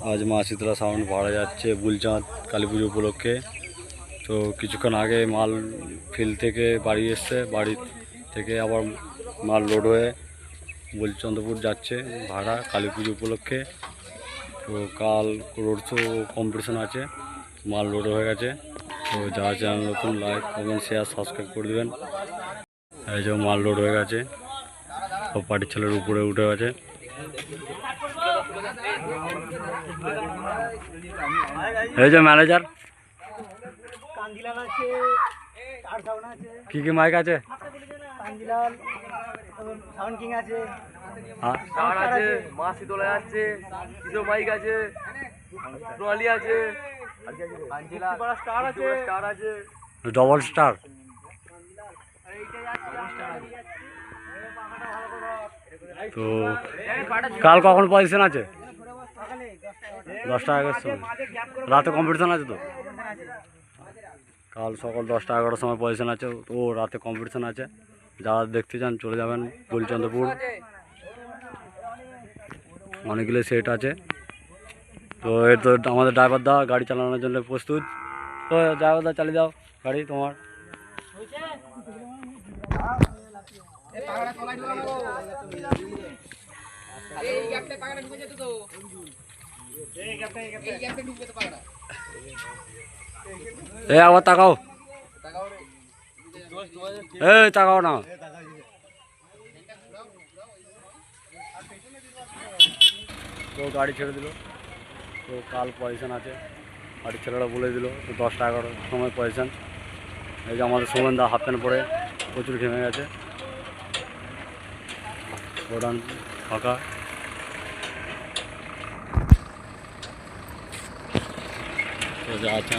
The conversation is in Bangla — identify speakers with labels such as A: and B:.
A: আজ মা শীতলা সাউন্ড ভাড়া যাচ্ছে বুলচাঁদ কালী পুজো উপলক্ষে। তো কিছুক্ষণ আগে মাল ফিল্ড থেকে বাড়ি এসছে, বাড়ি থেকে আবার মাল লোড হয়ে বুলচন্দ্রপুর যাচ্ছে ভাড়া কালী পুজো উপলক্ষে। তো কাল রোড শো কম্পিটিশন আছে, মাল লোড হয়ে গেছে। তো যারা চ্যানেল নতুন লাইক কমেন্ট শেয়ার সাবস্ক্রাইব করে দেবেন। এই যে মাল লোড হয়ে গেছে, সব পার্টির ছেলের উপরে উঠে গেছে। এই যে ম্যানেজার, কি কি মাইক আছে?
B: মা শীতলা আছে, মাইক আছে, ট্রলি আছে, স্টার আছে,
A: ডবল স্টার। তো কাল কখন পজিশন আছে? 10টা 11টার সময়। রাতে কম্পিটিশন আছে তো? কাল সকাল 10টা 11টার সময় পজিশন আছে। তো রাতে কম্পিটিশন আছে, যারা দেখতে চান চলে যাবেন বুলচন্দ্রপুর। অনেকগুলো সেট আছে। তো এর তো আমাদের ড্রাইভার দা গাড়ি চালানোর জন্য প্রস্তুত। তো ড্রাইভার দা চালিয়ে দাও গাড়ি তোমার। আবার তাকাও, তাকাও না। তো গাড়ি ছেড়ে দিল। তো কাল পজিশন আছে, বাড়ির ছেলেরা বলে দিল। তো 10টা 11টার সময় পজিশন। এই যে আমাদের সুমনদা হাফ প্যান্ট পরে প্রচুর ঘেমে গেছে। গোডাউন ফাঁকা। তো যা আছে